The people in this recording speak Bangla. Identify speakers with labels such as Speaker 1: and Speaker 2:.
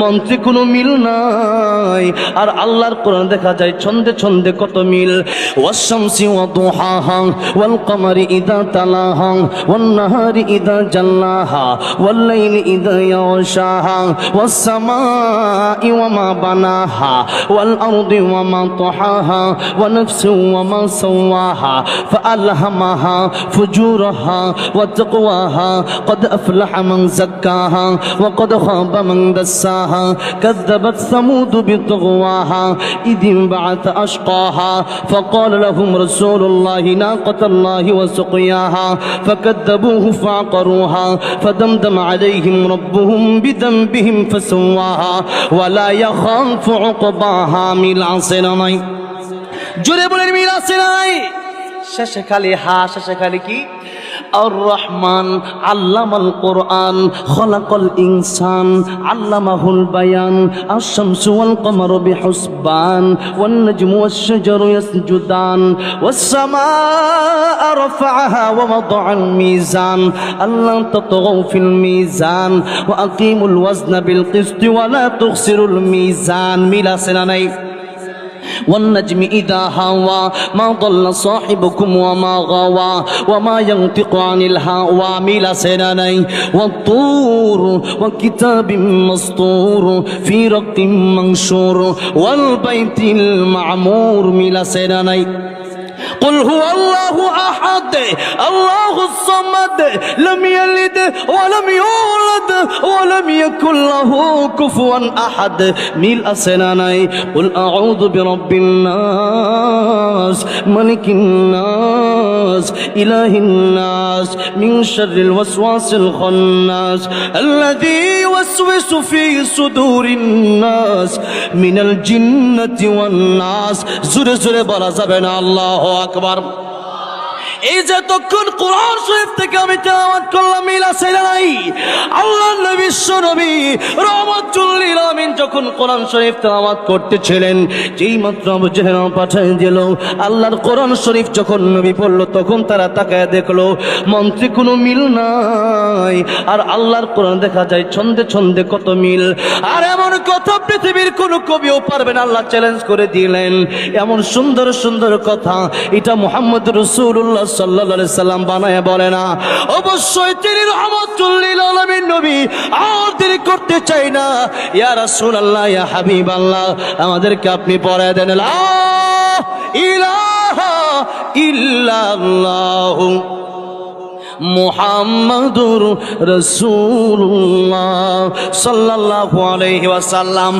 Speaker 1: মন্ত্রে কোনো মিল নাই। আর আল্লাহর কোরআন দেখা যায় ছন্দে ছন্দে কত মিল। ওয়াশ-শামসি ওয়া দুহাহা ওয়াল কমারি ইযা তালাহা ওয়ান নাহারি ইযা জাল্লাহা ওয়াল লাইলি ইযা ইয়াশাহা ওয়াস সামাই ওয়া মা বানাহা ওয়াল আরদি ওয়া মা তাহাহা ওয়া নাফসিন ওয়া মা সাওয়াহা ফাআলহামাহা ফুজুরাহা ওয়া তাকওয়াহা قد أفلح من زكاها وقد خاب من دساها كذبت ثمود بطغواها إذ انبعث أشقاها فقال لهم رسول الله ناقة الله وسقياها فكذبوه فعقروها فدمدم عليهم ربهم بذنبهم فسواها ولا يخاف عقباها মিল আছে না নাই? জোরে বলেন মিল আছে না নাই? শেষে খালি হা, শেষে খালি কি? আর-রহমান আল্লামাল কোরআন খলাকাল ইনসান আল্লামাহুল বায়ান আশ-শামসু ওয়াল কমারু বিহুসবান ওয়ান নাজমু ওয়াশ-শাজারু ইয়াসজুদান ওয়াস-সামাআ রাফা'াহা ওয়া ওয়াদা'আল মিজান আল্লা তাতগাউ ফিল মিজান ওয়া আকিমুল ওয়াজনা বিল কিসতি ওয়া লা তুখসিরুল মিজান। মিল আছে না নাই? والنجم إذا هوى ما ضل صاحبكم وما غوى وما ينطق عن الهوى ميل سناني والطور وكتاب مسطور في رق منشور والبيت المعمور ميل سناني قل هو الله أحد الله الصمد لم يلد ولم يولد ولم يكن له كفوا أحد মিল আছে না নাই? قل أعوذ برب الناس ملك الناس إله الناس من شر الوسواس الخناس الذي يوسوس في صدور الناس من الجنة والناس زر زر বলা যাবে না? আল্লাহু আকবার। এই যে তখন কোরআন শরীফ থেকে আমি তেলাওয়াত করলাম, মিল আছে না নাই? আল্লাহর নবী বিশ্ব নবী রাহমাতুল লিল আলামিন যখন কোরআন শরীফ তেলাওয়াত করতেছিলেন, যেই মাত্র আবু জাহেল পাঠিয়ে দিল, আল্লাহর কোরআন শরীফ যখন নবী পড়ল, তখন তারা তাকায় দেখলো মন্ত্রে কোনো মিল নাই। আর আল্লাহর কোরআন দেখা যায় ছন্দে ছন্দে কত মিল। আর এমন কথা পৃথিবীর কোনো কবিও পারবে না। আল্লাহ চ্যালেঞ্জ করে দিলেন, এমন সুন্দর সুন্দর কথা এটা মুহাম্মদ রাসূলুল্লাহ সাল্লাল্লাহু আলাইহি সাল্লাম বানায় বলে না। অবশ্যই তিনি রাহমাতুল লিল আলামিন নবী। আর দেরি করতে চাই না, ইয়া রাসূলুল্লাহ, ইয়া হাবিবাল্লাহ, আমাদেরকে আপনি পড়ায় দেন লা ইলাহা ইল্লাল্লাহু মুহাম্মাদুর রাসূলুল্লাহ সাল্লাল্লাহু আলাইহি ওয়াসাল্লাম।